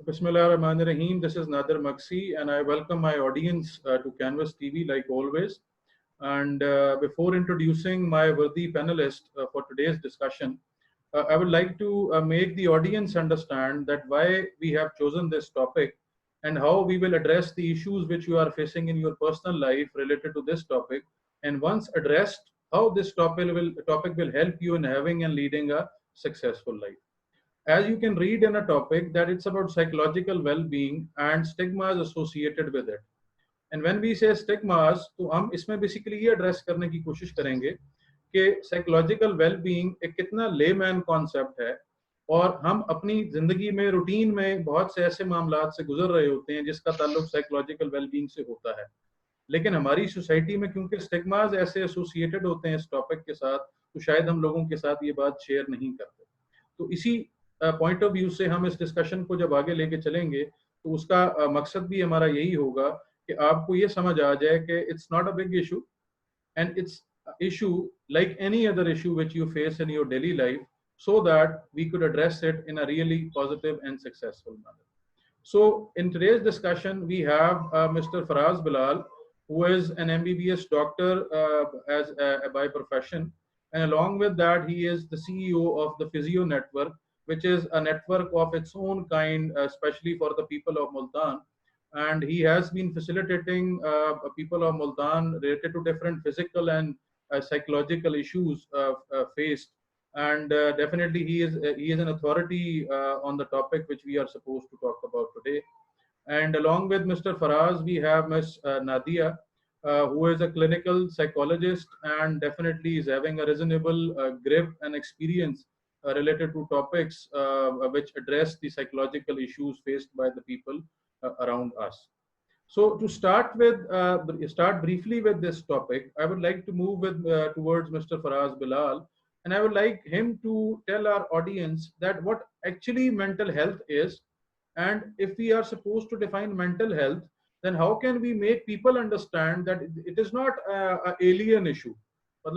Bismillahirrahmanirrahim. This is Nadir Maksi, and I welcome my audience to Canvas TV like always. And before introducing my worthy panelist for today's discussion, I would like to make the audience understand that why we have chosen this topic and how we will address the issues which you are facing in your personal life related to this topic. And once addressed, how this topic will help you in having and leading a successful life. As you can read in a topic that it's about psychological well-being and stigmas associated with it. And when we say stigmas, तो हम इसमें basically ये address करने की कोशिश करेंगे कि psychological well-being एक कितना layman concept है और हम अपनी जिंदगी में रूटीन में बहुत से ऐसे मामलात से गुजर रहे होते हैं जिसका ताल्लुक साइकोलॉजिकल वेलबींग से होता है, लेकिन हमारी सोसाइटी में क्योंकि स्टिग्मास ऐसे एसोसिएटेड होते हैं इस टॉपिक के साथ, तो शायद हम लोगों के साथ ये बात शेयर नहीं करते। तो इसी पॉइंट ऑफ व्यू से हम इस डिस्कशन को जब आगे लेके चलेंगे तो उसका मकसद भी हमारा यही होगा कि आपको ये समझ आ जाए कि it's not a big issue and it's issue like any other issue which you face in your daily life, so that we could address it in a really positive and successful manner. So in today's discussion we have Mr. Faraz Bilal, who is an MBBS doctor by profession, and along with that he is the CEO of the Physio Network, which is a network of its own kind, especially for the people of Multan. And he has been facilitating people of Multan related to different physical and psychological issues faced. And definitely he is an authority on the topic which we are supposed to talk about today. And along with Mr. Faraz, we have Ms. Nadia, who is a clinical psychologist and definitely is having a reasonable grip and experience related to topics which address the psychological issues faced by the people around us. So to start briefly with this topic, I would like to move towards Mr. Faraz Bilal, and I would like him to tell our audience that what actually mental health is, and if we are supposed to define mental health, then how can we make people understand that it is not an alien issue.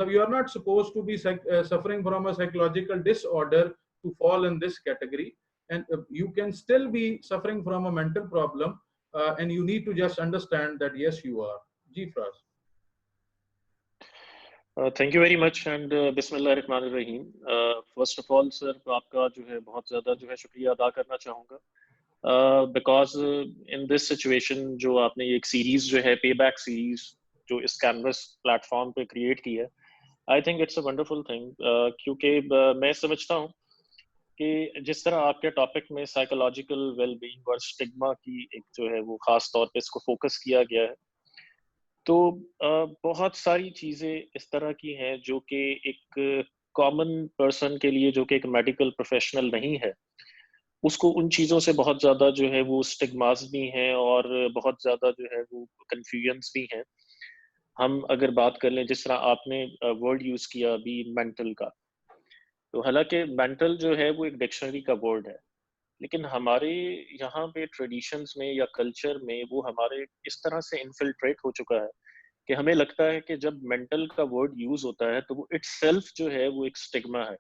You are not supposed to be suffering from a psychological disorder to fall in this category, and you can still be suffering from a mental problem, and you need to just understand that yes, you are. Ji Fraz. Thank you very much and Bismillahirrahmanirrahim. First of all, sir, आपका जो है बहुत ज़्यादा जो है शुक्रिया अदा करना चाहूँगा because in this situation जो आपने ये एक सीरीज जो है payback series जो इस canvas platform पे create की है, I think it's a wonderful thing क्योंकि मैं समझता हूँ कि जिस तरह आपके टॉपिक में साइकोलॉजिकल वेलबींग और स्टिग्मा की एक जो है वो खास तौर पे इसको फोकस किया गया है, तो बहुत सारी चीज़ें इस तरह की हैं जो कि एक कॉमन पर्सन के लिए जो कि एक मेडिकल प्रोफेशनल नहीं है, उसको उन चीज़ों से बहुत ज़्यादा जो है वो स्टिग्मास भी हैं और बहुत ज़्यादा जो है वो कन्फ्यूजन्स भी हैं। हम अगर बात कर लें जिस तरह आपने वर्ड यूज़ किया अभी मेंटल का, तो हालांकि मेंटल जो है वो एक डिक्शनरी का वर्ड है, लेकिन हमारे यहाँ पे ट्रेडिशंस में या कल्चर में वो हमारे इस तरह से इन्फिल्ट्रेट हो चुका है कि हमें लगता है कि जब मेंटल का वर्ड यूज होता है तो वो इटसेल्फ जो है वो एक स्टिग्मा है।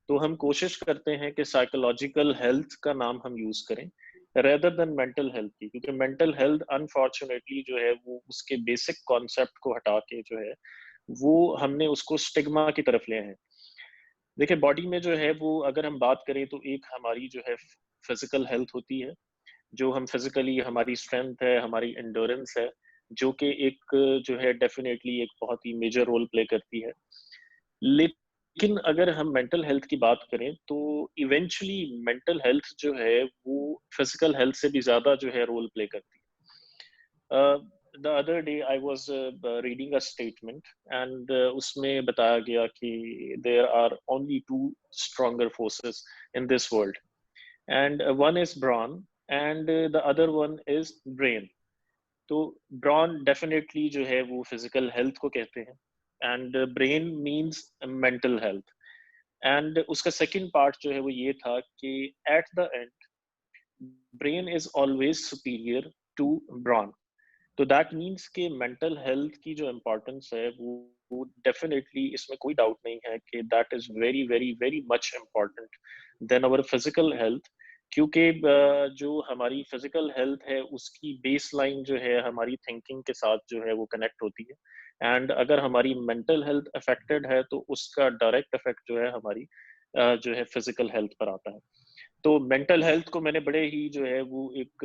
तो हम कोशिश करते हैं कि साइकोलॉजिकल हेल्थ का नाम हम यूज करें रेदर देन मेंटल हेल्थ की, क्योंकि मेंटल हेल्थ अनफॉर्चुनेटली जो है वो उसके बेसिक कॉन्सेप्ट को हटा के जो है वो हमने उसको स्टिग्मा की तरफ ले हैं। देखिए बॉडी में जो है वो अगर हम बात करें तो एक हमारी जो है फिजिकल हेल्थ होती है, जो हम फिजिकली हमारी स्ट्रेंथ है, हमारी एंड्योरेंस है, जो कि एक जो है डेफिनेटली एक बहुत ही मेजर रोल प्ले करती है। लेकिन अगर हम मेंटल हेल्थ की बात करें तो इवेंचुअली मेंटल हेल्थ जो है वो फिजिकल हेल्थ से भी ज्यादा जो है रोल प्ले करती है। The other day I was reading a statement and उसमें बताया गया कि there are only two stronger forces in this world and one is brawn and the other one is brain. तो brawn definitely जो है वो physical health को कहते हैं and brain means mental health and उसका second part जो है वो ये था कि at the end brain is always superior to brawn. तो दैट मीन्स कि मेंटल हेल्थ की जो इम्पोर्टेंस है वो डेफिनेटली इसमें कोई डाउट नहीं है कि that is very very very much important then our physical health, क्योंकि जो हमारी फिजिकल हेल्थ है उसकी बेस लाइन जो है हमारी थिंकिंग के साथ जो है वो कनेक्ट होती है, एंड अगर हमारी मेंटल हेल्थ अफेक्टेड है तो उसका डायरेक्ट इफेक्ट जो है हमारी जो है फिजिकल हेल्थ पर आता है। तो मेंटल हेल्थ को मैंने बड़े ही जो है वो एक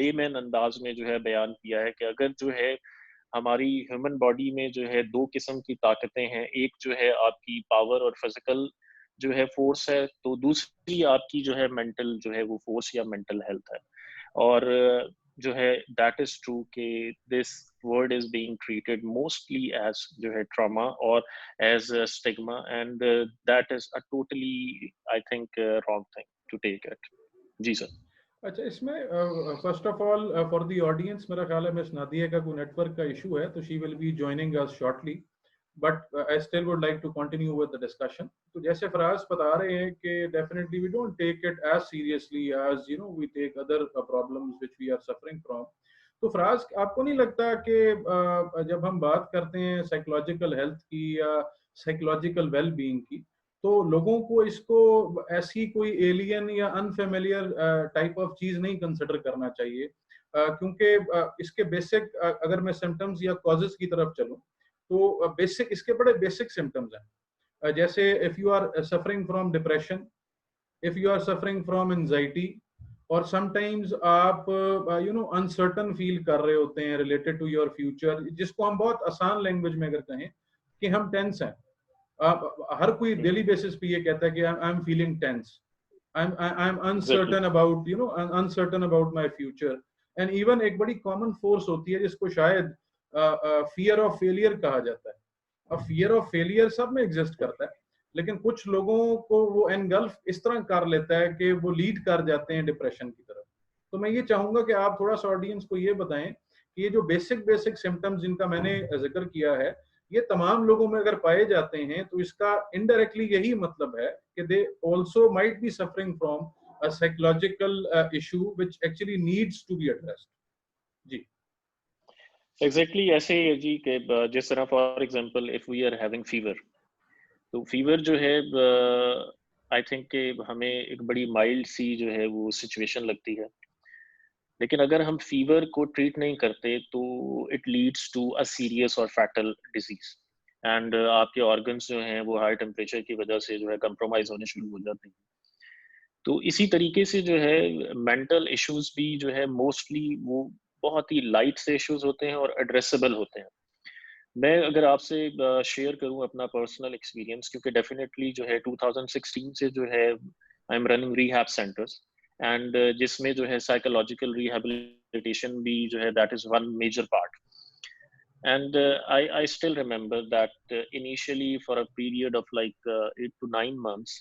लेमैन अंदाज में जो है बयान किया है कि अगर जो है हमारी ह्यूमन बॉडी में जो है दो किस्म की ताकतें हैं, एक जो है आपकी पावर और फिजिकल जो है फोर्स है, तो दूसरी आपकी जो है मेंटल जो है वो फोर्स या मेंटल हेल्थ है। और जो है दैट इज ट्रू कि this word is being treated mostly as जो है ट्रॉमा और as stigma, and that is a totally I think wrong thing to take it. जी सर। अच्छा, इसमें first of all for the audience, मेरा ख्याल है मिस नादिया का कोई नेटवर्क का इशू है, तो she will be joining us shortly, but I still would like to continue with the discussion. तो जैसे फराज बता रहे हैं कि definitely we don't take it as seriously as we take other problems which we are suffering from. तो फराज, आपको नहीं लगता कि जब हम बात करते हैं साइकोलॉजिकल हेल्थ की या साइकोलॉजिकल वेल बीइंग की, तो लोगों को इसको ऐसी कोई एलियन या अनफेमिलियर टाइप ऑफ चीज नहीं कंसिडर करना चाहिए, क्योंकि इसके बेसिक, अगर मैं सिम्टम्स या कॉजेस की तरफ चलूं, तो बेसिक इसके बड़े बेसिक सिम्टम्स हैं। जैसे if you are suffering from depression, if you are suffering from anxiety, और समटाइम्स आप अनसर्टन फील कर रहे होते हैं रिलेटेड टू योर फ्यूचर, जिसको हम बहुत आसान लैंग्वेज में अगर कहें कि हम टेंस हैं। हर कोई डेली बेसिस पे ये कहता है कि I am feeling tense, I am exactly. Uncertain about uncertain about my future. And even एक बड़ी कॉमन फोर्स होती है जिसको शायद फियर ऑफ फेलियर कहा जाता है। अब फियर ऑफ फेलियर सब में एग्जिस्ट करता है, लेकिन कुछ लोगों को वो एनगल्फ इस तरह कर लेता है कि वो लीड कर जाते हैं डिप्रेशन की तरफ। तो मैं ये चाहूंगा कि आप थोड़ा सा ऑडियंस को ये बताएं कि ये जो बेसिक बेसिक सिम्टम्स जिनका मैंने जिक्र किया है, ये तमाम लोगों में अगर पाए जाते हैं तो इसका इनडायरेक्टली यही मतलब है कि they also might be suffering from a psychological issue which actually needs to be addressed. जी। एग्जैक्टली ऐसे ही है जी कि जिस तरह for example if we are having fever, तो फीवर जो है आई थिंक कि हमें एक बड़ी माइल्ड सी जो है वो सिचुएशन लगती है, लेकिन अगर हम फीवर को ट्रीट नहीं करते तो it leads to a serious और फैटल डिजीज, एंड आपके ऑर्गन्स जो हैं वो हाई टेम्परेचर की वजह से जो है कंप्रोमाइज होने शुरू हो जाते हैं। तो इसी तरीके से जो है मेंटल इश्यूज भी जो है मोस्टली वो बहुत ही लाइट से इश्यूज होते हैं और एड्रेसेबल होते हैं। मैं अगर आपसे शेयर करूं अपना पर्सनल एक्सपीरियंस, क्योंकि डेफिनेटली जो है 2016 से जो है I am running rehab centres, and जिसमें जो है साइकोलॉजिकल रिहैबिलिटेशन भी जो है that is one major part, and I still remember that initially for a period of like 8 to 9 months,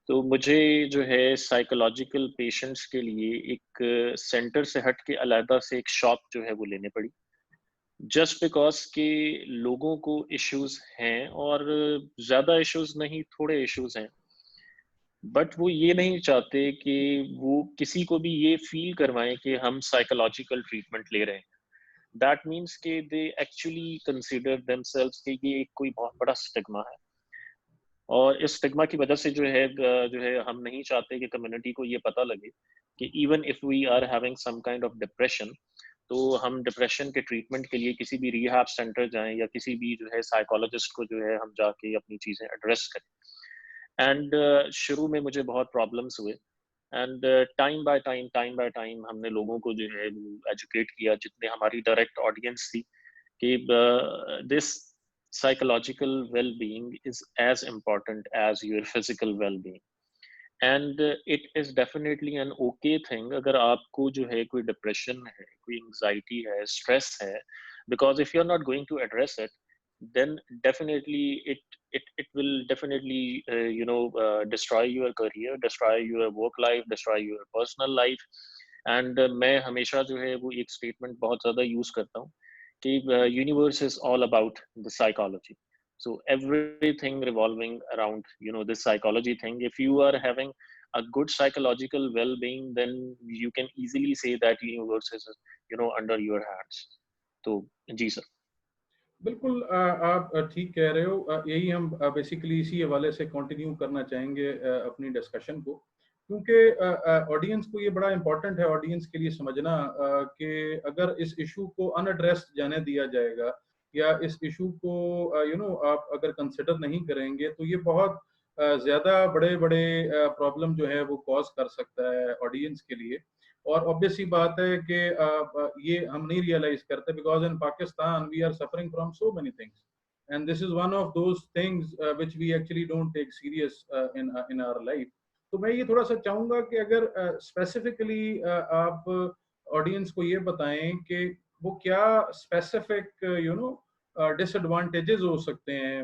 तो मुझे जो है साइकोलॉजिकल पेशेंट्स के लिए एक सेंटर से हट के अलग से एक शॉप जो है वो लेने पड़ी, जस्ट बिकॉज के लोगों को इश्यूज हैं, और ज्यादा इश्यूज नहीं, थोड़े इश्यूज हैं, बट वो ये नहीं चाहते कि वो किसी को भी ये फील करवाएं कि हम साइकोलॉजिकल ट्रीटमेंट ले रहे हैं। दैट मीन्स कि दे एक्चुअली कंसिडर देमसेल्व्स कि ये एक कोई बहुत बड़ा स्टिग्मा है, और इस स्टिग्मा की वजह से जो है हम नहीं चाहते कि कम्युनिटी को ये पता लगे कि even if we are having some kind of depression, तो हम डिप्रेशन के ट्रीटमेंट के लिए किसी भी रिहैब सेंटर जाएं या किसी भी जो है साइकोलॉजिस्ट को जो है हम जाके अपनी चीजें एड्रेस करें। एंड शुरू में मुझे बहुत प्रॉब्लम्स हुए, एंड टाइम बाय टाइम हमने लोगों को जो है एजुकेट किया, जितने हमारी डायरेक्ट ऑडियंस थी, कि this psychological well-being is as important as your physical well-being, and it is definitely an okay thing अगर आपको जो है कोई डिप्रेशन है, कोई एंजाइटी है, स्ट्रेस है, because if you're not going to address it, then definitely it will definitely destroy your career, destroy your work life, destroy your personal life, and मैं हमेशा जो है वो एक स्टेटमेंट बहुत ज़्यादा यूज करता हूँ कि universe is all about the psychology. So everything revolving around this psychology thing. If you are having a good psychological well-being, then you can easily say that universe is under your hands. तो जी sir. बिल्कुल, आप ठीक कह रहे हो। यही हम basically इसी हवाले से कंटिन्यू करना चाहेंगे अपनी डिस्कशन को, क्योंकि ऑडियंस को ये बड़ा इंपॉर्टेंट है, ऑडियंस के लिए समझना कि अगर इस इशू को अनएड्रेस्ड जाने दिया जाएगा या इस इशू को आप अगर कंसिडर नहीं करेंगे तो ये बहुत ज़्यादा बड़े बड़े प्रॉब्लम जो है वो कॉज कर सकता है ऑडियंस के लिए। और ऑब्वियस सी बात है कि ये हम नहीं रियलाइज करते, because in Pakistan we are suffering from so many things and this is one of those things which we actually don't take serious in our life. तो मैं ये थोड़ा सा चाहूंगा कि अगर स्पेसिफिकली आप ऑडियंस को ये बताएं कि वो क्या स्पेसिफिक डिसएडवांटेजेस हो सकते हैं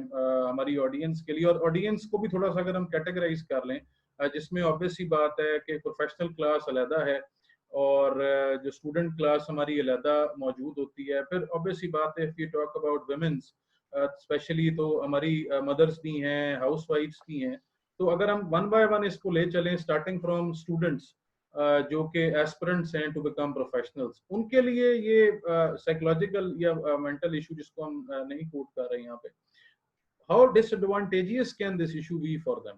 हमारी ऑडियंस के लिए, और ऑडियंस को भी थोड़ा सा अगर हम कैटेगराइज कर लें, जिसमें ऑब्वियस सी बात है कि प्रोफेशनल क्लास अलहदा है और जो स्टूडेंट क्लास हमारी अलहदा मौजूद होती है। फिर ऑब्वियस सी बात है if you talk about womens especially, तो हमारी मदर्स भी हैं, हाउस वाइफ्स भी हैं। तो अगर हम वन बाय वन इसको ले चलें, स्टार्टिंग फ्रॉम स्टूडेंट्स जो कि एस्पिरेंट्स हैं टू बिकम प्रोफेशनल्स, उनके लिए ये साइकोलॉजिकल या मेंटल इशू जिसको हम नहीं कोट कर रहे हैं यहाँ पे, how disadvantageous can this issue be for them?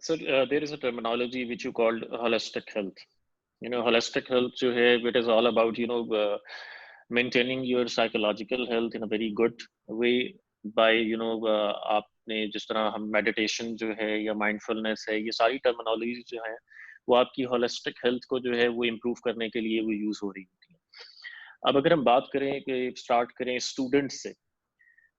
So there is a terminology which you called holistic health. You know, holistic health जो है, it is all about maintaining your psychological health in a very good way by आपने जिस तरह हम meditation जो है या mindfulness है, ये सारी terminology जो है वो आपकी holistic health को जो है वो improve करने के लिए वो use हो रही होती है। अब अगर हम बात करें कि start करें students से,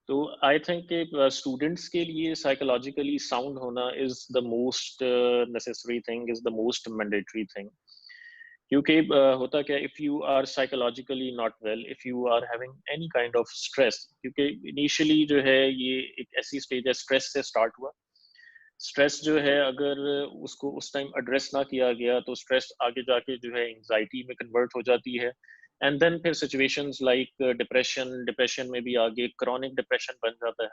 तो आई थिंक स्टूडेंट्स के लिए साइकोलॉजिकली साउंड होना is the most necessary thing, is the most mandatory thing. क्योंकि होता क्या, if you are psychologically not well, if you are having any kind of stress, क्योंकि इनिशियली जो है ये एक ऐसी स्टेज है, स्ट्रेस से स्टार्ट हुआ। स्ट्रेस जो है अगर उसको उस टाइम एड्रेस ना किया गया तो स्ट्रेस आगे जाके जो है एंजाइटी में कन्वर्ट हो जाती है, एंड देन फिर सिचुएशंस लाइक डिप्रेशन में भी आगे क्रॉनिक डिप्रेशन बन जाता है।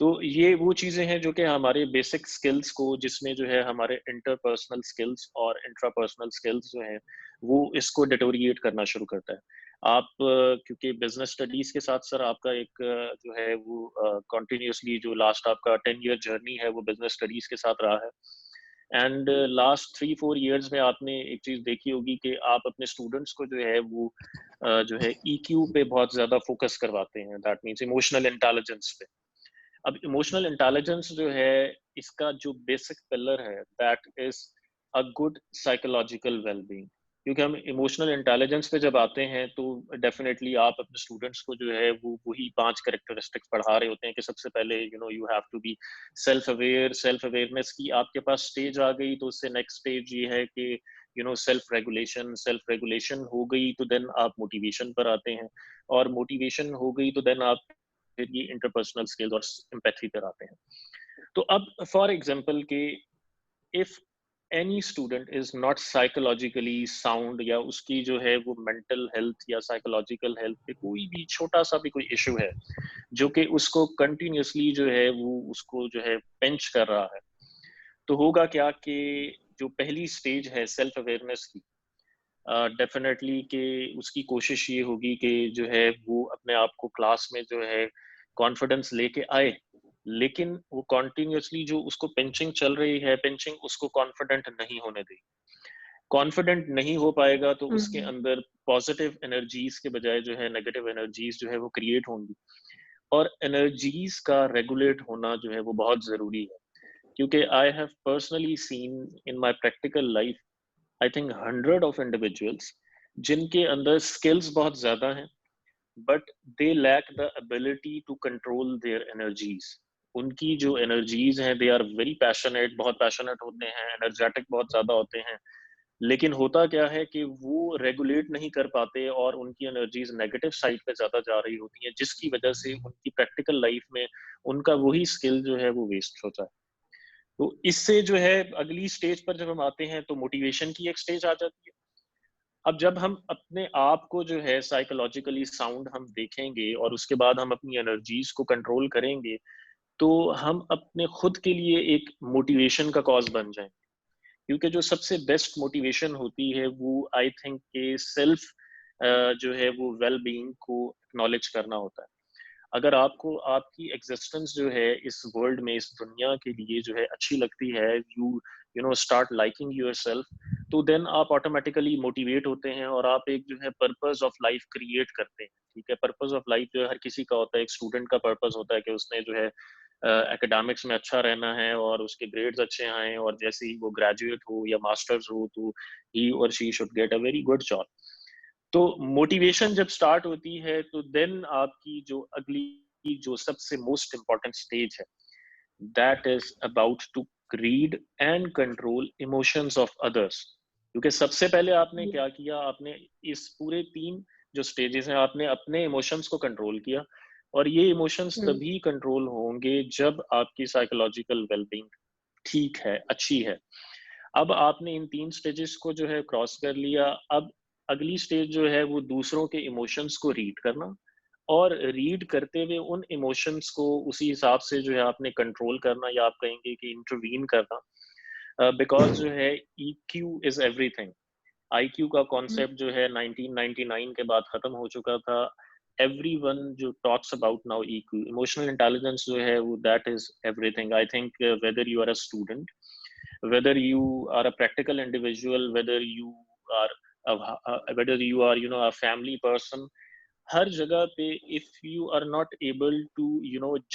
तो ये वो चीजें हैं जो कि हमारे बेसिक स्किल्स को, जिसमें जो है हमारे इंटरपर्सनल स्किल्स और इंट्रापर्सनल स्किल्स जो है वो इसको डिटोरिएट करना शुरू करता है। आप क्योंकि बिजनेस स्टडीज के साथ सर आपका एक जो है वो कंटिन्यूअसली जो लास्ट आपका 10 ईयर जर्नी है वो बिजनेस स्टडीज के साथ रहा है, एंड लास्ट 3-4 ईयर्स में आपने एक चीज देखी होगी कि आप अपने स्टूडेंट्स को जो है वो जो है EQ पे बहुत ज्यादा फोकस करवाते हैं, दैट मीन्स इमोशनल इंटेलिजेंस पे। अब इमोशनल इंटेलिजेंस जो है इसका जो बेसिक पिलर है that is a good psychological wellbeing. क्योंकि हम इमोशनल इंटेलिजेंस पे जब आते हैं तो डेफिनेटली आप अपने स्टूडेंट्स को जो है वो वही 5 कैरेक्टरिस्टिक्स पढ़ा रहे होते हैं कि सबसे पहले you have to be self aware. Self awareness की आपके पास स्टेज आ गई तो उससे नेक्स्ट स्टेज ये है कि सेल्फ रेगुलेशन हो गई तो देन आप मोटिवेशन पर आते हैं, और मोटिवेशन हो गई तो देन आप फिर ये इंटरपर्सनल स्किल्स और एम्पैथी पर आते हैं। तो अब फॉर एग्जांपल के if any student is not psychologically sound, या उसकी जो है वो मेंटल हेल्थ या साइकोलॉजिकल हेल्थ पे कोई भी छोटा सा भी कोई इशू है जो कि उसको कंटिन्यूअसली जो है वो उसको जो है पिंच कर रहा है, तो होगा क्या कि जो पहली स्टेज है सेल्फ अवेयरनेस की, डेफिनेटली कि उसकी कोशिश ये होगी कि जो है वो अपने आप को क्लास में जो है कॉन्फिडेंस लेके आए, लेकिन वो कॉन्टिन्यूअसली जो उसको पिंचिंग चल रही है, पिंचिंग उसको कॉन्फिडेंट नहीं होने देगी। कॉन्फिडेंट नहीं हो पाएगा तो उसके अंदर पॉजिटिव एनर्जीज के बजाय जो है नेगेटिव एनर्जीज जो है वो क्रिएट होंगी, और एनर्जीज का रेगुलेट होना जो है वो बहुत जरूरी है। क्योंकि I have personally seen in my practical life I think 100 of individuals जिनके अंदर स्किल्स बहुत ज्यादा हैं but they lack the ability to control their energies. उनकी जो एनर्जीज हैं दे आर वेरी पैशनेट, बहुत पैशनेट होते हैं, एनर्जेटिक बहुत ज्यादा होते हैं, लेकिन होता क्या है कि वो रेगुलेट नहीं कर पाते और उनकी एनर्जीज नेगेटिव साइड पे ज्यादा जा रही होती है, जिसकी वजह से उनकी प्रैक्टिकल लाइफ में उनका वही स्किल जो है वो वेस्ट होता है। तो इससे जो है अगली स्टेज पर जब हम आते हैं तो मोटिवेशन की एक स्टेज आ जाती है। अब जब हम अपने आप को जो है साइकोलॉजिकली साउंड हम देखेंगे और उसके बाद हम अपनी एनर्जीज को कंट्रोल करेंगे, तो हम अपने खुद के लिए एक मोटिवेशन का कॉज बन जाएंगे। क्योंकि जो सबसे बेस्ट मोटिवेशन होती है वो आई थिंक के सेल्फ जो है वो वेल बीइंग को एक्नॉलेज करना होता है। अगर आपको आपकी एग्जिस्टेंस जो है इस वर्ल्ड में, इस दुनिया के लिए जो है अच्छी लगती है, you know start liking yourself, तो देन आप ऑटोमेटिकली मोटिवेट होते हैं और आप एक जो है पर्पस ऑफ लाइफ क्रिएट करते हैं। ठीक है, पर्पस ऑफ लाइफ जो है हर किसी का होता है। एक स्टूडेंट का पर्पस होता है कि उसने जो है एकेडमिक्स में अच्छा रहना है और उसके ग्रेड्स अच्छे आए, और जैसे ही वो ग्रेजुएट हो या मास्टर्स हो तो ही और she should get a very good job. तो मोटिवेशन जब स्टार्ट होती है तो देन आपकी जो अगली जो सबसे मोस्ट इम्पॉर्टेंट स्टेज है, that is about to read and control emotions of others. क्योंकि सबसे पहले आपने क्या किया, आपने इस पूरे 3 जो स्टेजेस हैं, आपने अपने इमोशंस को कंट्रोल किया, और ये इमोशंस तभी कंट्रोल होंगे जब आपकी साइकोलॉजिकल वेलबींग ठीक है, अच्छी है। अब आपने इन 3 स्टेजेस को जो है क्रॉस कर लिया। अब अगली स्टेज जो है वो दूसरों के इमोशंस को रीड करना, और रीड करते हुए उन इमोशंस को उसी हिसाब से जो है आपने कंट्रोल करना, या आप कहेंगे कि इंटरवीन करना। बिकॉज जो है EQ इज एवरीथिंग। IQ का कॉन्सेप्ट जो है 1999 के बाद खत्म हो चुका था। एवरीवन जो talks about now EQ, emotional intelligence जो है वो that is everything. I think whether you are a student, whether you are a practical individual, are whether you are a family person, हर जगह पे if you are not able to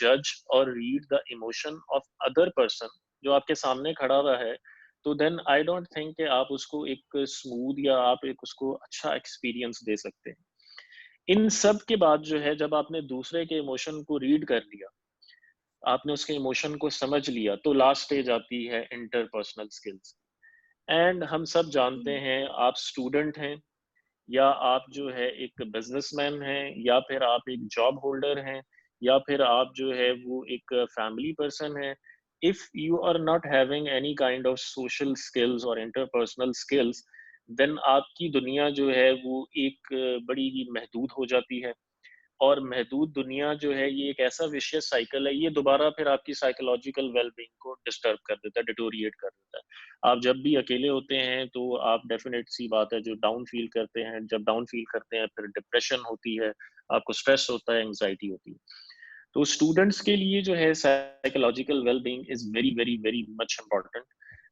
judge or read the emotion of other person जो आपके सामने खड़ा हुआ है, तो then I don't think कि आप उसको एक स्मूथ या आप एक उसको अच्छा एक्सपीरियंस दे सकते हैं। इन सब के बाद जो है जब आपने दूसरे के इमोशन को रीड कर लिया, आपने उसके इमोशन को समझ लिया, तो लास्ट स्टेज आती है इंटरपर्सनल स्किल्स। एंड हम सब जानते हैं, आप स्टूडेंट हैं या आप जो है एक बिजनेसमैन हैं या फिर आप एक जॉब होल्डर हैं या फिर आप जो है वो एक फैमिली पर्सन है, if you are not having any kind of social skills और इंटरपर्सनल स्किल्स, देन आपकी दुनिया जो है वो एक बड़ी ही महदूद हो जाती है। और महदूद दुनिया जो है ये एक ऐसा विशियस साइकिल है, ये दोबारा फिर आपकी साइकोलॉजिकल वेलबींग को डिस्टर्ब कर देता है, डिटोरिएट कर देता है। आप जब भी अकेले होते हैं तो आप डेफिनेट सी बात है जो डाउन फील करते हैं, जब डाउन फील करते हैं फिर डिप्रेशन होती है, आपको स्ट्रेस होता है, एंग्जाइटी होती है। तो स्टूडेंट्स के लिए जो है psychological wellbeing is very very very much important.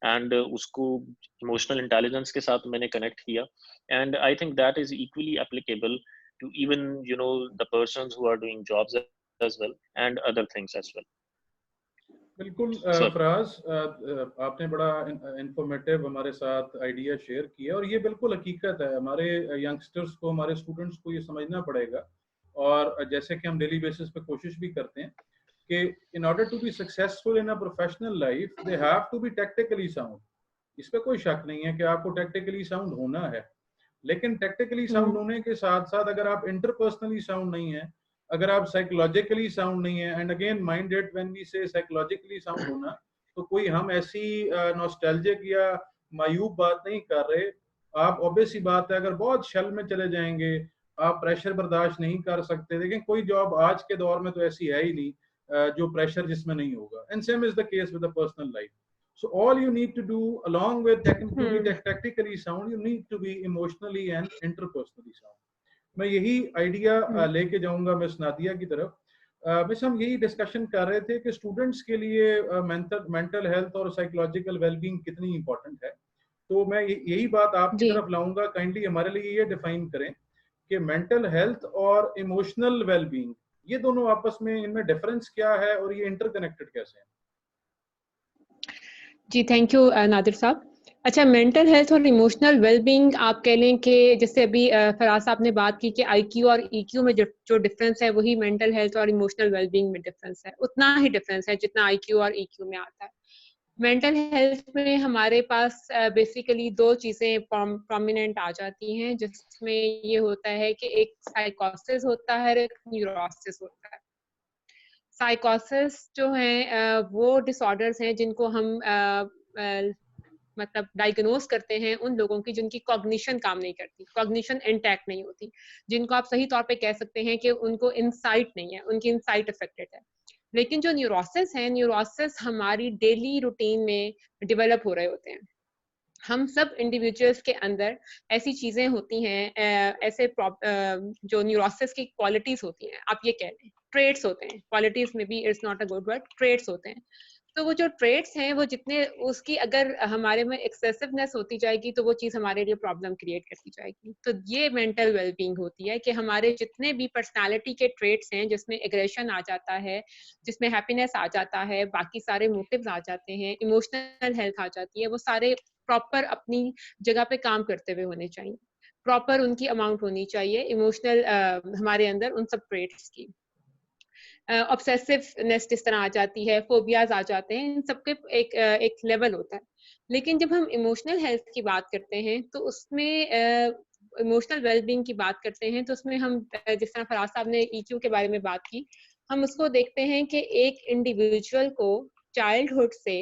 And उसको इमोशनल इंटेलिजेंस के साथ मैंने कनेक्ट किया, and I think that is equally applicable to even the persons who are doing jobs as well and other things as well. बिल्कुल फराज, आपने बड़ा informative हमारे साथ आइडिया शेयर किया, और ये बिल्कुल हकीकत है। हमारे यंगस्टर्स को, हमारे स्टूडेंट्स को ये समझना पड़ेगा, और जैसे कि हम डेली बेसिस पे कोशिश भी करते हैं कि in order to be successful in a professional life they have to be technically sound. इस पर कोई शक नहीं है कि आपको टेक्निकली साउंड होना है, लेकिन टेक्निकली साउंड होने के साथ साथ अगर आप इंटरपर्सनली साउंड नहीं है, अगर आप साइकोलॉजिकली साउंड नहीं है, and again minded when we say psychologically sound होना, तो कोई हम ऐसी नॉस्टैल्जिक या मायूब बात नहीं कर रहे। आप ऑब्वियस ही बात है, अगर बहुत शल में चले जाएंगे, आप प्रेशर बर्दाश्त नहीं कर सकते। लेकिन कोई जॉब आज के दौर में तो ऐसी है ही नहीं जो प्रेशर जिसमें नहीं होगा, and same is the case with the personal life. So all you need to do along with to be technically sound, you need to be emotionally and interpersonally sound. मैं यही आइडिया लेके जाऊंगा miss Nadia की तरफ। Miss, हम यही discussion कर रहे थे कि स्टूडेंट्स के लिए मेंटल हेल्थ और साइकोलॉजिकल वेलबींग कितनी इंपॉर्टेंट है। तो मैं यही बात आपकी तरफ लाऊंगा। काइंडली हमारे लिए ये डिफाइन करें कि मेंटल हेल्थ और इमोशनल वेलबींग, ये दोनों आपस में, इनमें डिफरेंस क्या है और ये इंटरकनेक्टेड कैसे हैं? जी, थैंक यू नादिर साहब। अच्छा, मेंटल हेल्थ और इमोशनल वेलबींग आप कह लें कि जैसे अभी फराज साहब ने बात की कि IQ और EQ में जो डिफरेंस है वही मेंटल हेल्थ और इमोशनल वेलबींग में डिफरेंस है, उतना ही डिफरेंस है जितना IQ और EQ में आता है। मेंटल हेल्थ में हमारे पास बेसिकली 2 चीज़ें प्रोमिनेंट आ जाती हैं, जिसमें ये होता है कि एक साइकोसिस होता है और एक न्यूरोसिस होता है। साइकोसिस जो है वो डिसऑर्डर्स हैं जिनको हम मतलब डायग्नोज करते हैं उन लोगों की जिनकी कॉग्निशन काम नहीं करती, कॉग्निशन इंटैक्ट नहीं होती, जिनको आप सही तौर पे कह सकते हैं कि उनको इनसाइट नहीं है, उनकी इनसाइट अफेक्टेड है। लेकिन जो न्यूरोसिस है, न्यूरोसिस हमारी डेली रूटीन में डेवलप हो रहे होते हैं। हम सब इंडिविजुअल्स के अंदर ऐसी चीजें होती हैं, ऐसे जो न्यूरोसिस की क्वालिटीज होती हैं, आप ये कह लें ट्रेट्स होते हैं, क्वालिटीज में भी it's not a good word, traits होते हैं। तो वो जो ट्रेट्स हैं वो जितने उसकी अगर हमारे में एक्सेसिवनेस होती जाएगी तो वो चीज़ हमारे लिए प्रॉब्लम क्रिएट करती जाएगी। तो ये मेंटल वेलबींग होती है कि हमारे जितने भी पर्सनालिटी के ट्रेट्स हैं, जिसमें एग्रेशन आ जाता है, जिसमें हैप्पीनेस आ जाता है, बाकी सारे मोटिव्स आ जाते हैं, इमोशनल हेल्थ आ जाती है, वो सारे प्रॉपर अपनी जगह पे काम करते हुए होने चाहिए। प्रॉपर उनकी अमाउंट होनी चाहिए इमोशनल हमारे अंदर उन सब ट्रेट्स की। ऑब्सेसिवनेस जिस तरह आ जाती है, फोबियाज आ जाते हैं, इन सबके एक लेवल होता है। लेकिन जब हम इमोशनल हेल्थ की बात करते हैं तो उसमें इमोशनल वेलबींग की बात करते हैं तो उसमें हम जिस तरह फराज साहब ने ईक्यू के बारे में बात की, हम उसको देखते हैं कि एक इंडिविजुअल को चाइल्डहुड से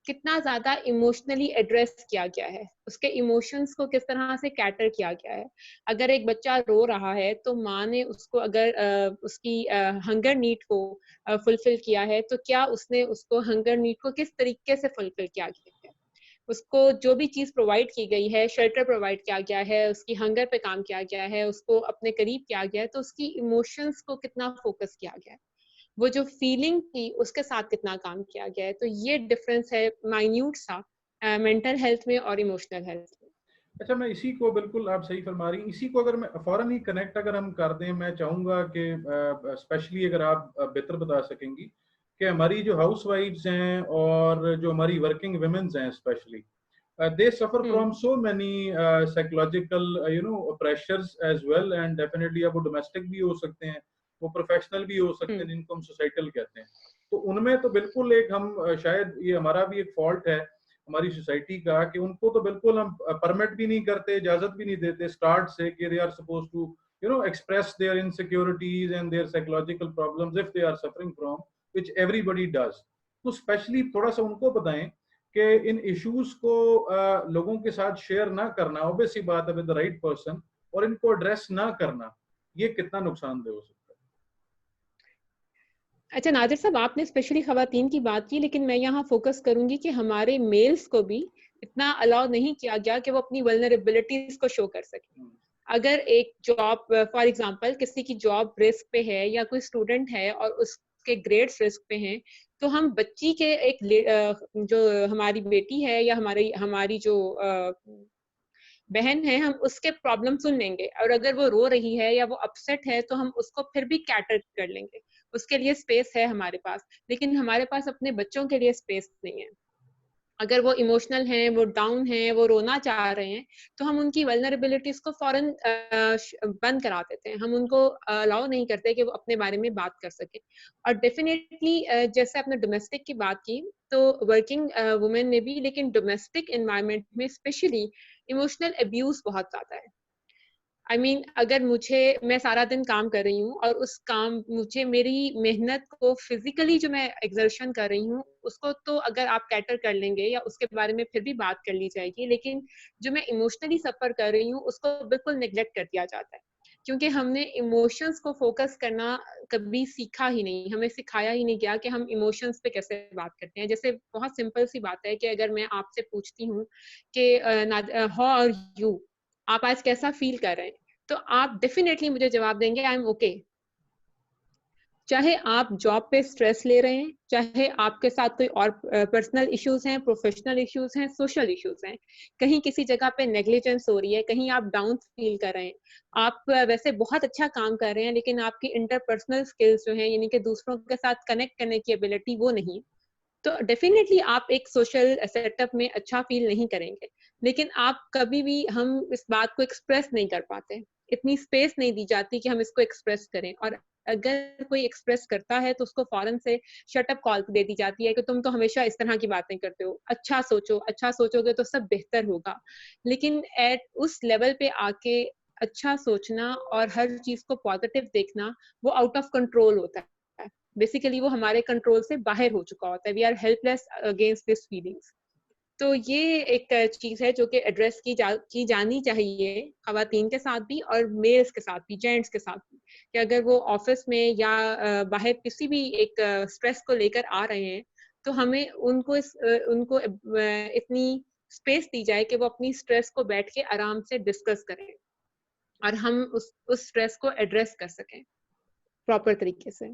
कितना ज्यादा इमोशनली एड्रेस किया गया है, उसके इमोशंस को किस तरह से कैटर किया गया है। अगर एक बच्चा रो रहा है तो माँ ने उसको अगर उसकी हंगर नीड को फुलफिल किया है तो क्या उसने उसको हंगर नीड को किस तरीके से फुलफिल किया गया है, उसको जो भी चीज प्रोवाइड की गई है, शेल्टर प्रोवाइड किया गया है, उसकी हंगर पे काम किया गया है, उसको अपने करीब किया गया है, तो उसकी इमोशंस को कितना फोकस किया गया है, वो जो फीलिंग थी उसके साथ कितना काम किया गया है। तो ये डिफरेंस है माइन्यूट सा मेंटल हेल्थ में और इमोशनल हेल्थ में। अच्छा, मैं इसी को बिल्कुल आप सही फरमा रही, इसी को अगर मैं फौरन ही कनेक्ट अगर हम कर दें, मैं चाहूँगा कि स्पेशली अगर आप बेहतर बता सकेंगी कि हमारी जो हाउस वाइफ्स हैं और जो हमारी वर्किंग वुमेन्स हैं specially, they suffer from so many psychological pressures as well, and definitely अब वो डोमेस्टिक भी हो सकते हैं, वो प्रोफेशनल भी हो सकते हैं, जिनको हम सोसाइटल कहते हैं। तो उनमें तो बिल्कुल एक हम शायद ये हमारा भी एक फॉल्ट है हमारी सोसाइटी का कि उनको तो बिल्कुल हम परमिट भी नहीं करते, इजाजत भी नहीं देते स्टार्ट से कि they are suppose to express their insecurities and their psychological problems if they are suffering from, which everybody does। तो स्पेशली थोड़ा सा उनको बताएं कि इन इश्यूज को लोगों के साथ शेयर ना करना, ऑब्वियस सी बात है, विद द राइट पर्सन, और इनको एड्रेस ना करना, ये कितना नुकसानदेह हो सकता है। अच्छा नादिर साहब, आपने स्पेशली खवातीन की बात की, लेकिन मैं यहाँ फोकस करूंगी कि हमारे मेल्स को भी इतना अलाउ नहीं किया गया कि वो अपनी वल्नरेबिलिटीज को शो कर सके। अगर एक जॉब फॉर एग्जांपल किसी की जॉब रिस्क पे है या कोई स्टूडेंट है और उसके ग्रेड्स रिस्क पे हैं, तो हम बच्ची के जो हमारी बेटी है या हमारी जो बहन है, हम उसके प्रॉब्लम सुन लेंगे, और अगर वो रो रही है या वो अपसेट है तो हम उसको फिर भी कैटर कर लेंगे, उसके लिए स्पेस है हमारे पास। लेकिन हमारे पास अपने बच्चों के लिए स्पेस नहीं है। अगर वो इमोशनल हैं, वो डाउन हैं, वो रोना चाह रहे हैं, तो हम उनकी वल्नरेबिलिटीज को फौरन बंद करा देते हैं, हम उनको अलाउ नहीं करते कि वो अपने बारे में बात कर सके। और डेफिनेटली जैसे आपने डोमेस्टिक की बात की, तो वर्किंग वुमेन में भी, लेकिन डोमेस्टिक एनवायरनमेंट में स्पेशली इमोशनल अब्यूज बहुत ज्यादा है। I mean, अगर मैं सारा दिन काम कर रही हूँ और मुझे मेरी मेहनत को फिजिकली जो मैं एक्सर्शन कर रही हूँ उसको तो अगर आप कैटर कर लेंगे या उसके बारे में फिर भी बात कर ली जाएगी, लेकिन जो मैं इमोशनली सफर कर रही हूँ उसको बिल्कुल नेग्लेक्ट कर दिया जाता है, क्योंकि हमने इमोशंस को फोकस करना कभी सीखा ही नहीं, हमें सिखाया ही नहीं गया कि हम इमोशंस पे कैसे बात करते हैं। जैसे बहुत सिंपल सी बात है कि अगर मैं आपसे पूछती हूँ कि हाउ आर यू, आप आज कैसा फील कर रहे हैं, तो आप डेफिनेटली मुझे जवाब देंगे आई एम ओके। चाहे आप जॉब पे स्ट्रेस ले रहे हैं, चाहे आपके साथ कोई और पर्सनल इश्यूज हैं, प्रोफेशनल इश्यूज हैं, सोशल इश्यूज हैं, कहीं किसी जगह पे नेग्लिजेंस हो रही है, कहीं आप डाउन फील कर रहे हैं, आप वैसे बहुत अच्छा काम कर रहे हैं लेकिन आपकी इंटरपर्सनल स्किल्स जो हैं, यानी कि दूसरों के साथ कनेक्ट करने की एबिलिटी वो नहीं, तो डेफिनेटली आप एक सोशल सेटअप में अच्छा फील नहीं करेंगे। लेकिन आप कभी भी हम इस बात को एक्सप्रेस नहीं कर पाते, इतनी स्पेस नहीं दी जाती कि हम इसको एक्सप्रेस करें, और अगर कोई एक्सप्रेस करता है तो उसको फौरन से शटअप कॉल दे दी जाती है कि तुम तो हमेशा इस तरह की बातें करते हो, अच्छा सोचो, अच्छा सोचोगे तो सब बेहतर होगा। लेकिन एट उस लेवल पे आके अच्छा सोचना और हर चीज को पॉजिटिव देखना, वो आउट ऑफ कंट्रोल होता है, बेसिकली वो हमारे कंट्रोल से बाहर हो चुका होता है, we are helpless against this feelings. तो ये एक चीज है जो कि एड्रेस की जानी चाहिए खवातीन के साथ भी और मेल्स के साथ भी, जेंट्स के साथ भी, कि अगर वो ऑफिस में या बाहर किसी भी एक स्ट्रेस को लेकर आ रहे हैं तो हमें उनको इतनी स्पेस दी जाए कि वो अपनी स्ट्रेस को बैठ के आराम से डिस्कस करें और हम उस स्ट्रेस को एड्रेस कर सकें प्रॉपर तरीके से।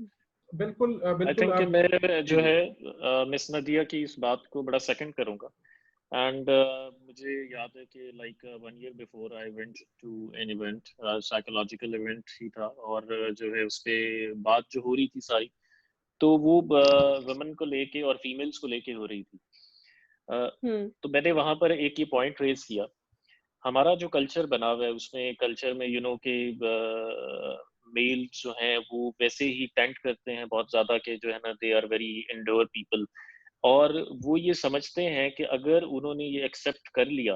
बिल्कुल आई बिल्कुल थिंक आप मैं जी जो जी है मिस नदिया की इस बात को बड़ा सेकंड करूंगा। एंड मुझे याद है कि like 1 year before I went to an event, psychological event ही था, और जो है उस पे बात जो हो रही थी सारी, तो वो वुमेन को लेके और फीमेल्स को लेके हो रही थी। हम्म तो मैंने वहां पर एक ही पॉइंट रेज किया। हमारा जो कल्चर बना हुआ है उसमें कल्चर में के मेल जो हैं वो वैसे ही टेंट करते हैं बहुत ज्यादा, कि जो है ना they are very indoor people, और वो ये समझते हैं कि अगर उन्होंने ये एक्सेप्ट कर लिया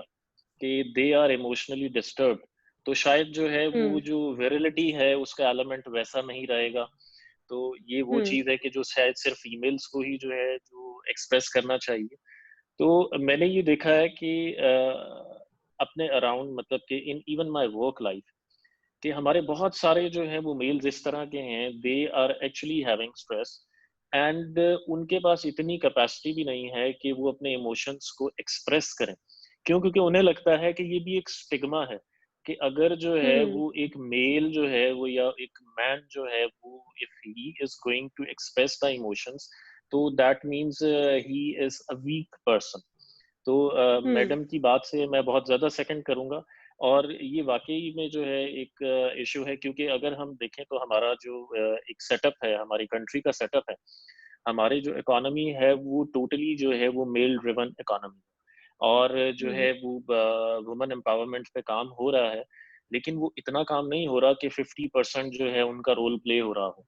कि दे आर इमोशनली डिस्टर्ब, तो शायद जो है वो हम्म जो विरिलिटी है उसका एलिमेंट वैसा नहीं रहेगा। तो ये वो हम्म चीज है कि जो शायद सिर्फ फीमेल्स को ही जो है जो एक्सप्रेस करना चाहिए। तो मैंने ये देखा है कि अपने अराउंड, मतलब कि in even my work life, कि हमारे बहुत सारे जो हैं वो मेल्स इस तरह के हैं, they are actually having stress, and उनके पास इतनी कैपेसिटी भी नहीं है कि वो अपने इमोशंस को एक्सप्रेस करें। क्यों? क्योंकि उन्हें लगता है कि ये भी एक स्टिग्मा है कि अगर जो है हम्म वो एक मेल जो है वो, या एक मैन जो है वो, if he is going to express the emotions, तो that means he is a weak person. तो हम्म मैडम की बात से मैं बहुत ज़्यादा सेकंड करूंगा। और ये वाकई में जो है एक इशू है, क्योंकि अगर हम देखें तो हमारा जो एक सेटअप है, हमारी कंट्री का सेटअप है, हमारी जो इकोनॉमी है वो टोटली जो है वो मेल ड्रिवन इकोनॉमी, और जो हम्म है वो वुमेन एम्पावरमेंट पे काम हो रहा है, लेकिन वो इतना काम नहीं हो रहा कि 50% जो है उनका रोल प्ले हो रहा हो।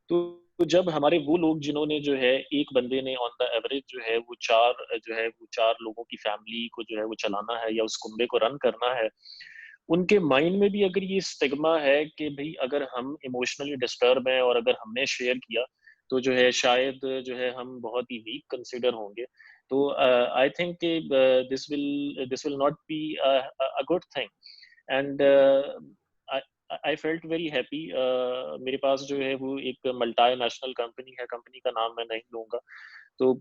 तो जब हमारे वो लोग जिन्होंने जो है, एक बंदे ने ऑन द एवरेज जो है वो चार लोगों की फैमिली को जो है वो चलाना है या उस कुंबे को रन करना है, उनके माइंड में भी अगर ये स्टिग्मा है कि भाई अगर हम इमोशनली डिस्टर्ब हैं और अगर हमने शेयर किया तो जो है शायद जो है हम बहुत ही वीक कंसिडर होंगे। तो I think this will not be a good thing. And I felt very happy. मेरे पास जो है वो एक मल्टी नेशनल कंपनी है, कंपनी का नाम मैं नहीं लूंगा। तो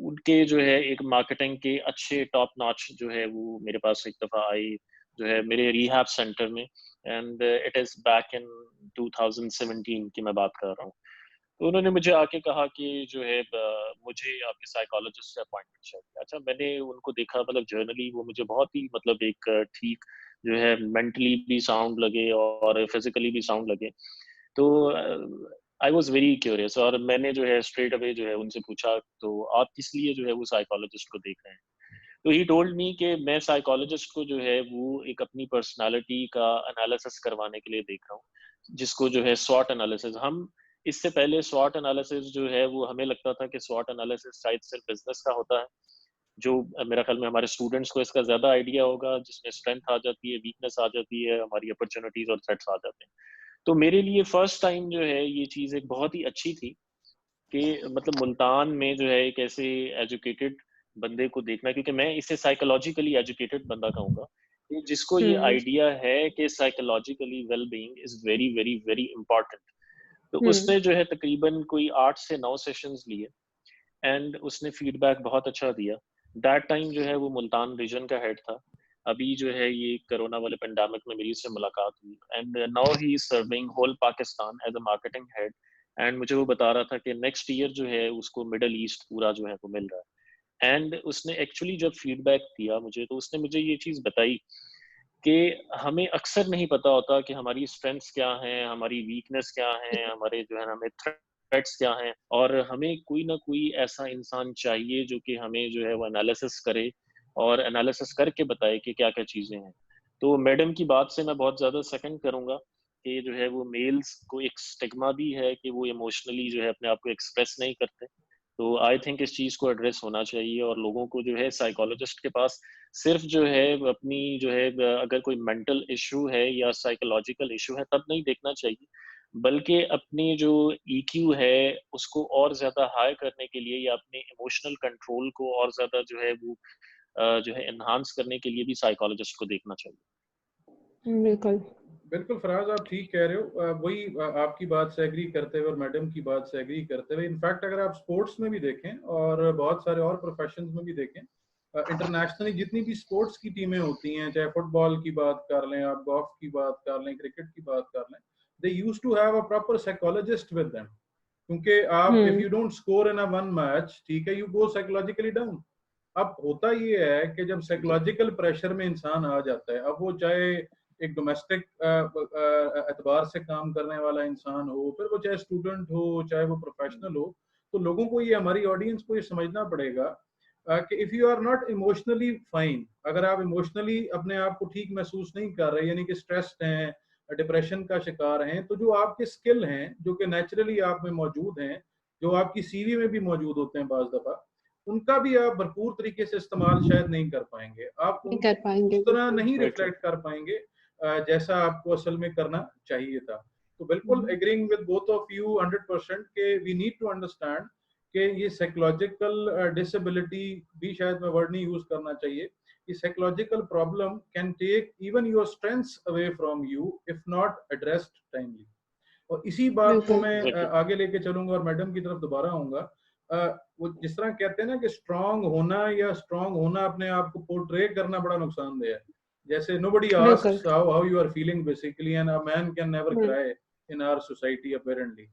उनके जो है एक मार्केटिंग के अच्छे टॉप नॉच जो है वो मेरे पास एक दफ़ा आई, जो है मेरे रिहैब सेंटर में। And it is back in 2017 की मैं बात कर रहा हूँ। तो उन्होंने मुझे आके कहा कि जो है मुझे आपके साइकोलॉजिस्ट से अपॉइंटमेंट चाहिए। अच्छा, मैंने उनको देखा, मतलब जर्नली वो मुझे बहुत ही मतलब एक ठीक जो है मेंटली भी साउंड लगे और फिजिकली भी साउंड लगे। तो आई वॉज वेरी क्यूरियस, और मैंने जो है स्ट्रेट अवे जो है उनसे पूछा, तो आप किस लिए जो है वो साइकोलॉजिस्ट को देख रहे हैं? तो ही टोल्ड मी कि मैं साइकोलॉजिस्ट को जो है वो एक अपनी पर्सनालिटी का एनालिसिस करवाने के लिए देख रहा हूँ, जिसको जो है स्वॉट एनालिसिस। हम इससे पहले स्वॉट एनालिसिस जो है वो हमें लगता था कि स्वॉट एनालिसिस शायद सिर्फ बिजनेस का होता है, जो मेरा ख्याल में हमारे स्टूडेंट्स को इसका ज्यादा आइडिया होगा, जिसमें स्ट्रेंथ आ जाती है, वीकनेस आ जाती है, हमारी अपॉर्चुनिटीज और थ्रेट्स आ जाते हैं। तो मेरे लिए फर्स्ट टाइम जो है ये चीज़ एक बहुत ही अच्छी थी कि मतलब मुल्तान में जो है एक ऐसे एजुकेटेड बंदे को देखना, क्योंकि मैं इसे साइकोलॉजिकली एजुकेटेड बंदा कहूँगा, कि जिसको ये हम्म आइडिया है कि psychologically well being is very very very important. तो हम्म उसने जो है तकरीबन कोई 8 से 9 सेशंस लिए, एंड उसने फीडबैक बहुत अच्छा दिया। दैट टाइम जो है वो मुल्तान रीजन का हेड था। अभी जो है ये कोरोना वाले पेंडेमिक में मेरी उससे मुलाकात हुई, and now he is serving whole Pakistan as a marketing head. And मुझे वो बता रहा था कि नेक्स्ट ईयर जो है उसको मिडल ईस्ट पूरा जो है वो मिल रहा है। एंड उसने एक्चुअली जब फीडबैक दिया मुझे, तो उसने मुझे ये चीज़ बताई कि हमें अक्सर नहीं पता होता कि हमारी स्ट्रेंथ्स क्या हैं, हमारी वीकनेस क्या हैं, हमारे जो है हमें थ्रेट्स क्या हैं, और हमें कोई ना कोई ऐसा इंसान चाहिए जो कि हमें जो है वो एनालिसिस करे और एनालिसिस करके बताए कि क्या क्या चीज़ें हैं। तो मैडम की बात से मैं बहुत ज़्यादा सेकंड करूंगा कि जो है वो मेल्स को एक स्टिग्मा भी है कि वो इमोशनली जो है अपने आप को एक्सप्रेस नहीं करते। तो आई थिंक इस चीज़ को एड्रेस होना चाहिए, और लोगों को जो है साइकोलॉजिस्ट के पास सिर्फ जो है अपनी जो है अगर कोई मेंटल इशू है या साइकोलॉजिकल इशू है तब नहीं देखना चाहिए, बल्कि अपनी जो ईक्यू है उसको और ज्यादा हाई करने के लिए या अपने इमोशनल कंट्रोल को और ज्यादा जो है वो जो है एनहांस करने के लिए भी साइकोलॉजिस्ट को देखना चाहिए। बिल्कुल। बिल्कुल फराज, आप ठीक कह रहे हो। वही आपकी बात से एग्री करते हुए और मैडम की बात से एग्री करते हुए, इनफैक्ट अगर आप स्पोर्ट्स में भी देखें और बहुत सारे और प्रोफेशंस में भी देखें, इंटरनेशनली जितनी भी स्पोर्ट्स की टीमें होती हैं, चाहे फुटबॉल की बात कर लें, आप गोल्फ की बात कर लें, क्रिकेट की बात कर लें, they use to have a proper psychologist with them, क्योंकि आप if you don't score in a one match, ठीक है, यू गो साइकोलॉजिकली डाउन। अब होता ये है कि जब साइकोलॉजिकल प्रेशर में इंसान आ जाता है, अब वो चाहे एक डोमेस्टिक एतबार से काम करने वाला इंसान हो, फिर वो चाहे स्टूडेंट हो, चाहे वो प्रोफेशनल हो, तो लोगों को ये, हमारी ऑडियंस को ये समझना पड़ेगा कि if you are not emotionally fine, अगर आप इमोशनली अपने आप को ठीक महसूस नहीं कर रहे, यानी कि स्ट्रेस्ड हैं, डिप्रेशन का शिकार हैं, तो जो आपके स्किल हैं, जो कि नेचुरली आप में मौजूद हैं, जो आपकी सीवी में भी मौजूद होते हैं बाज दफा, उनका भी आप भरपूर तरीके से इस्तेमाल शायद नहीं कर पाएंगे, आप नहीं उनको कर पाएंगे, उस तरह नहीं Very true. रिफ्लेक्ट कर पाएंगे जैसा आपको असल में करना चाहिए था। तो बिल्कुल agreeing with both of you 100% के वी नीड टू अंडरस्टैंड कि ये साइकोलॉजिकल डिसेबिलिटी भी शायद मैं वर्ड नहीं यूज करना चाहिए, ये psychological problem can take even your strengths away from you if not addressed timely. और इसी बात को मैं Exactly. आगे लेके चलूंगा और मैडम की तरफ दोबारा आऊंगा। वो जिस तरह कहते हैं ना कि स्ट्रांग होना या स्ट्रांग होना अपने आप को पोर्ट्रे करना बड़ा नुकसानदेह है। जैसे nobody बिल्कुल। asks how you are feeling basically and a man can never cry in our society apparently।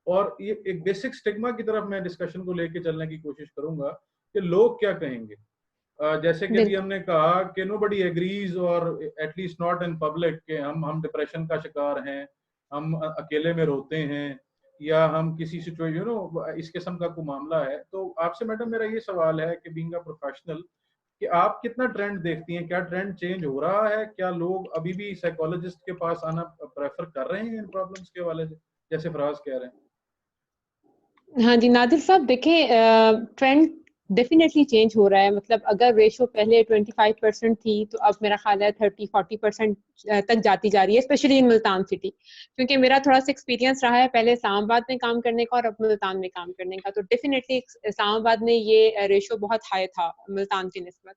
और ये एक बेसिक स्टिग्मा की तरफ मैं डिस्कशन को लेके चलने की कोशिश करूंगा कि लोग क्या कहेंगे। जैसे कि अभी हमने कहा कि nobody agrees और at least not in public कि हम डिप्रेशन का शिकार हैं, हम अकेले में रोते हैं, या हम किसी सिचुएशन इस किस्म का कोई मामला है। तो आपसे मैडम मेरा ये सवाल है कि बीइंग अ प्रोफेशनल, कि आप कितना ट्रेंड देखती हैं, क्या ट्रेंड चेंज हो रहा है, क्या लोग अभी भी साइकोलॉजिस्ट के पास आना प्रेफर कर रहे हैं इन प्रॉब्लम्स के हवाले से, जैसे फराज कह रहे हैं? हाँ जी, नादिर साहब देखें, ट्रेंड डेफिनेटली चेंज हो रहा है। मतलब अगर रेशो पहले 25% थी तो अब मेरा ख्याल है 30-40% तक जाती जा रही है, स्पेशली इन मुल्तान सिटी, क्योंकि मेरा थोड़ा सा एक्सपीरियंस रहा है पहले इस्लामाबाद में काम करने का और अब मुल्तान में काम करने का। तो डेफिनेटली इस्लामाबाद में ये रेशो बहुत हाई था मुल्तान की निस्बत,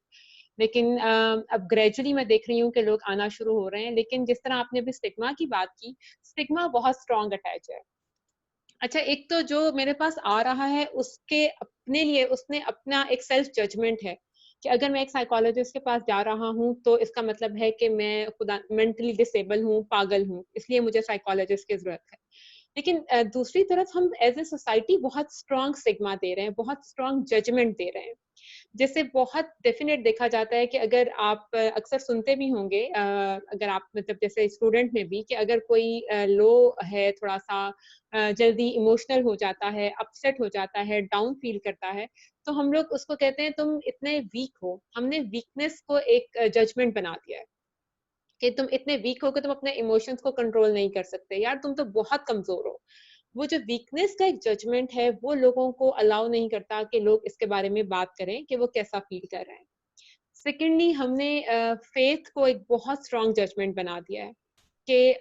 लेकिन अब ग्रेजुअली मैं देख रही हूँ कि लोग आना शुरू हो रहे हैं। लेकिन जिस तरह आपने भी स्टिग्मा की बात की, स्टिग्मा बहुत स्ट्रॉन्ग अटैच है। अच्छा, एक तो जो मेरे पास आ रहा है उसके अपने लिए उसने अपना एक सेल्फ जजमेंट है कि अगर मैं एक साइकोलॉजिस्ट के पास जा रहा हूँ तो इसका मतलब है कि मैं खुदा मेंटली डिसेबल हूँ, पागल हूँ, इसलिए मुझे साइकोलॉजिस्ट की जरूरत है। लेकिन दूसरी तरफ हम एज ए सोसाइटी बहुत स्ट्रॉन्ग स्टिग्मा दे रहे हैं, बहुत स्ट्रॉन्ग जजमेंट दे रहे हैं, जैसे बहुत डेफिनेट देखा जाता है कि अगर आप अक्सर सुनते भी होंगे, अगर आप मतलब जैसे स्टूडेंट में भी, कि अगर कोई लो है, थोड़ा सा जल्दी इमोशनल हो जाता है, अपसेट हो जाता है, डाउन फील करता है, तो हम लोग उसको कहते हैं तुम इतने वीक हो। हमने वीकनेस को एक जजमेंट बना दिया है कि तुम इतने वीक हो कि तुम अपने इमोशंस को कंट्रोल नहीं कर सकते, यार तुम तो बहुत कमजोर हो। वो जो वीकनेस का एक जजमेंट है वो लोगों को अलाउ नहीं करता कि लोग इसके बारे में बात करें कि वो कैसा फील कर रहे हैं। सेकेंडली, हमने फेथ को एक बहुत स्ट्रॉन्ग जजमेंट बना दिया है कि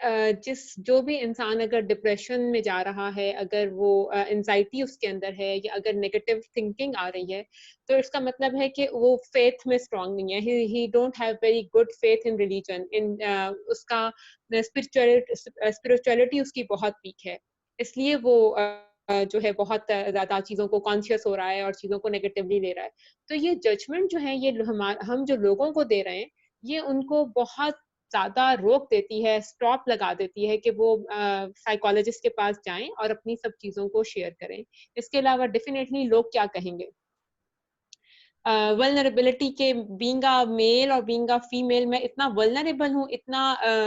जो भी इंसान अगर डिप्रेशन में जा रहा है, अगर वो एंजाइटी उसके अंदर है, या अगर नेगेटिव थिंकिंग आ रही है, तो इसका मतलब है कि वो फेथ में स्ट्रॉन्ग नहीं है, he don't have very good faith in religion, in उसका स्पिरिचुअलिटी उसकी बहुत वीक है, इसलिए वो जो है बहुत ज्यादा चीजों को कॉन्शियस हो रहा है और चीजों को नेगेटिवली ले रहा है। तो ये जजमेंट जो है, ये हम जो लोगों को दे रहे हैं, ये उनको बहुत ज्यादा रोक देती है, स्टॉप लगा देती है कि वो साइकोलॉजिस्ट के पास जाएं और अपनी सब चीजों को शेयर करें। इसके अलावा डेफिनेटली लोग क्या कहेंगे, वल्नरेबिलिटी के, बीइंग अ मेल और बीइंग अ फीमेल, मैं इतना वल्नरेबल हूँ, इतना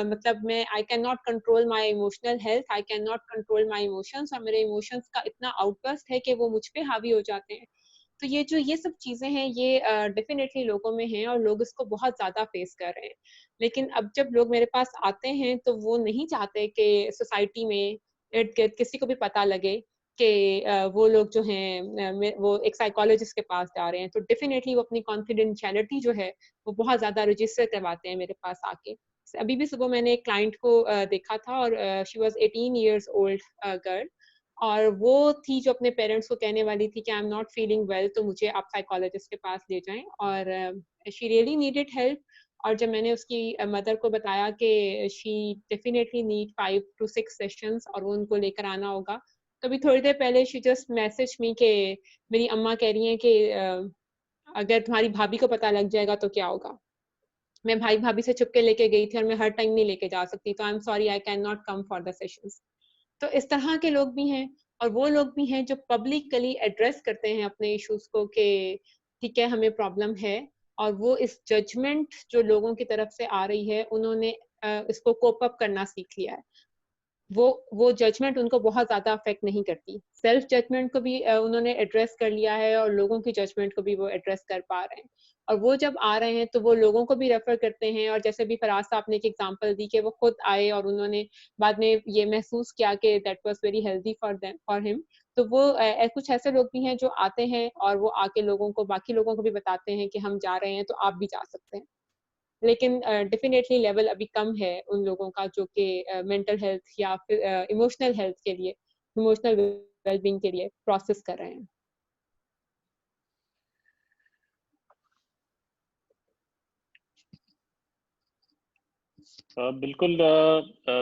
मतलब मैं I can not control my emotional health, I can not control my emotions, और मेरे इमोशंस का इतना आउटबर्स्ट है कि वो मुझ पे हावी हो जाते हैं। तो ये सब चीजें हैं, ये डेफिनेटली लोगों में हैं और लोग इसको बहुत ज्यादा फेस कर रहे हैं। लेकिन अब जब लोग मेरे पास आते हैं तो वो नहीं चाहते कि सोसाइटी में इर्द गिर्द किसी को भी पता लगे कि वो लोग जो हैं वो एक साइकोलॉजिस्ट के पास जा रहे हैं। तो डेफिनेटली वो अपनी कॉन्फिडेंशियलिटी जो है वो बहुत ज्यादा रजिस्टर करवाते हैं मेरे पास आके। अभी भी सुबह मैंने एक क्लाइंट को देखा था, और she was 18 years old girl, और वो थी जो अपने पेरेंट्स को कहने वाली थी कि I am not feeling well, तो मुझे आप साइकोलॉजिस्ट के पास ले जाएं, और शी रियली नीडेड हेल्प। और जब मैंने उसकी मदर को बताया कि she definitely need 5 to 6 sessions और वो उनको लेकर आना होगा, तो अभी थोड़ी देर पहले शी जस्ट मैसेज मी कि मेरी अम्मा कह रही हैं कि अगर तुम्हारी भाभी को पता लग जाएगा तो क्या होगा? मैं भाई भाभी से छुप के लेके गई थी और मैं हर टाइम नहीं लेके जा सकती, तो I am sorry I can not come for the sessions. तो इस तरह के लोग भी हैं, और वो लोग भी हैं जो पब्लिकली एड्रेस करते हैं अपने इश्यूज को कि ठीक है हमें प्रॉब्लम है, और वो इस जजमेंट जो लोगों की तरफ से आ रही है उन्होंने इसको कोप अप करना सीख लिया है। वो जजमेंट उनको बहुत ज़्यादा अफेक्ट नहीं करती। सेल्फ जजमेंट को भी उन्होंने एड्रेस कर लिया है, और लोगों की जजमेंट को भी वो एड्रेस कर पा रहे हैं। और वो जब आ रहे हैं तो वो लोगों को भी रेफर करते हैं, और जैसे भी फराज साहब ने एक एग्जांपल दी कि वो खुद आए और उन्होंने बाद में ये महसूस किया कि that was very healthy for him. तो वो कुछ ऐसे लोग भी हैं जो आते हैं और वो आके लोगों को, बाकी लोगों को भी बताते हैं कि हम जा रहे हैं तो आप भी जा सकते हैं। लेकिन डेफिनेटली लेवल अभी कम है उन लोगों का जो कि मेंटल हेल्थ या फिर इमोशनल हेल्थ के लिए, इमोशनल वेलबींग के लिए प्रोसेस कर रहे हैं। बिल्कुल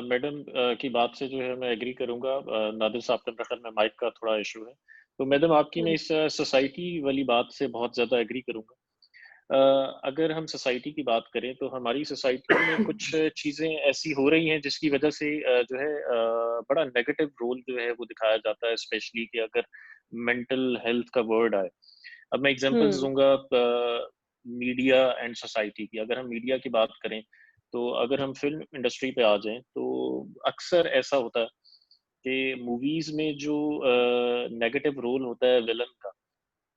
मैडम की बात से जो है मैं एग्री करूंगा। नादिर साहब के ख्याल में माइक का थोड़ा इशू है, तो मैडम आपकी मैं इस सोसाइटी वाली बात से बहुत ज़्यादा एग्री करूंगा। अगर हम सोसाइटी की बात करें तो हमारी सोसाइटी में कुछ चीज़ें ऐसी हो रही हैं जिसकी वजह से जो है बड़ा नेगेटिव रोल जो है वो दिखाया जाता है, स्पेशली कि अगर मेंटल हेल्थ का वर्ड आए। अब मैं एग्जांपल्स दूंगा मीडिया एंड सोसाइटी की। अगर हम मीडिया की बात करें तो अगर हम फिल्म इंडस्ट्री पे आ जाएं तो अक्सर ऐसा होता है कि मूवीज में जो नेगेटिव रोल होता है विलन का,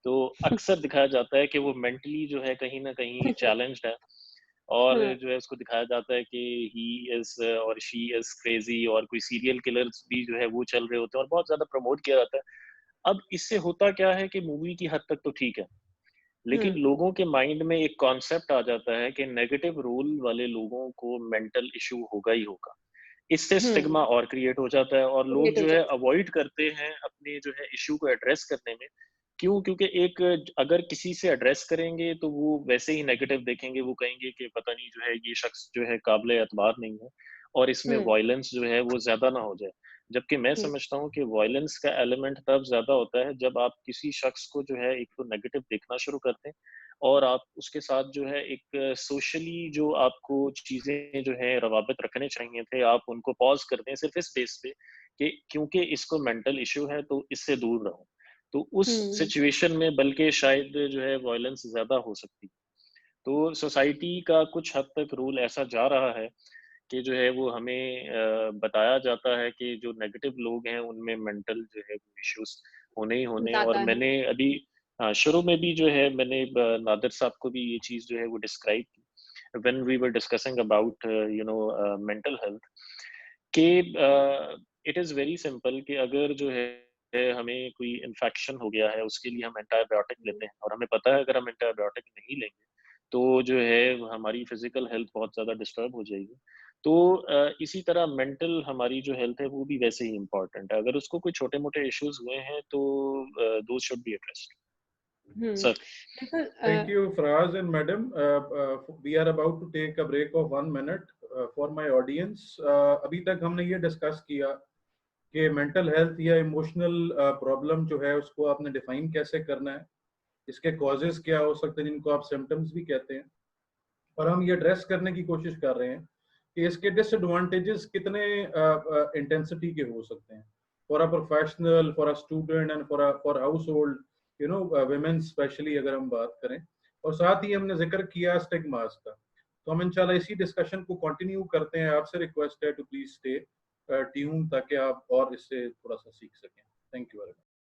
तो अक्सर दिखाया जाता है कि वो मेंटली जो है कहीं ना कहीं चैलेंज्ड है, और जो है उसको दिखाया जाता है कि ही इज और शी इज क्रेजी, और कोई सीरियल किलर्स भी जो है वो चल रहे होते हैं और बहुत ज्यादा प्रमोट किया जाता है। अब इससे होता क्या है कि मूवी की हद तक तो ठीक है, लेकिन लोगों के माइंड में एक कॉन्सेप्ट आ जाता है कि नेगेटिव रोल वाले लोगों को मेंटल इशू होगा ही होगा। इससे स्टिग्मा और क्रिएट हो जाता है, और लोग जो है अवॉइड करते हैं अपने जो है इशू को एड्रेस करने में। क्यों? क्योंकि एक अगर किसी से एड्रेस करेंगे तो वो वैसे ही नेगेटिव देखेंगे, वो कहेंगे कि पता नहीं जो है ये शख्स जो है काबिल एतबार नहीं है, और इसमें वायलेंस जो है वो ज्यादा ना हो जाए। जबकि मैं समझता हूँ कि वायलेंस का एलिमेंट तब ज्यादा होता है जब आप किसी शख्स को जो है एक तो नेगेटिव देखना शुरू करते हैं, और आप उसके साथ जो है एक सोशली जो आपको चीजें जो है रवाबित रखने चाहिए थे, आप उनको पॉज कर दें सिर्फ इस बेस पे कि क्योंकि इसको मेंटल इश्यू है तो इससे दूर रहो। तो उस सिचुएशन में बल्कि शायद जो है वायलेंस ज्यादा हो सकती है। तो सोसाइटी का कुछ हद तक रूल ऐसा जा रहा है कि जो है वो हमें बताया जाता है कि जो नेगेटिव लोग हैं उनमें मेंटल जो है इश्यूज होने ही होने। और ज़्यादा है। मैंने अभी शुरू में भी जो है मैंने नादिर साहब को भी ये चीज जो है वो डिस्क्राइब की when we were discussing about mental health, कि इट इज वेरी सिंपल कि अगर जो है हमें कोई इन्फेक्शन हो गया है उसके लिए हम एंटीबायोटिक लेते हैं, और हमें पता है अगर हम एंटीबायोटिक नहीं लेंगे तो जो है हमारी फिजिकल हेल्थ बहुत ज्यादा डिस्टर्ब हो जाएगी। तो इसी तरह मेंटल हमारी जो हेल्थ है वो भी वैसे ही इम्पोर्टेंट है। अगर उसको कोई छोटे मोटे इश्यूज हुए हैं तो those should be addressed. Sir. Thank you, Faraz and Madam. We are about to take a break of 1 minute for my audience. अभी तक हमने ये डिस्कस किया कि मेंटल हेल्थ या इमोशनल प्रॉब्लम जो है उसको आपने डिफाइन कैसे करना है, इसके कॉजेज क्या हो सकते हैं जिनको आप सिम्टम्स भी कहते हैं, और हम ये एड्रेस करने की कोशिश कर रहे हैं कि इसके डिसएडवांटेजेस कितने इंटेंसिटी के हो सकते हैं for a professional, for a student and for house hold, you know, women specially अगर हम बात करें। और साथ ही हमने जिक्र किया स्टिग्मास का। तो हम इंशाल्लाह इसी डिस्कशन को कंटिन्यू करते हैं। आपसे रिक्वेस्ट है टू प्लीज स्टे ट्यून ताकि आप और इससे थोड़ा सा सीख सकें। Thank you very much.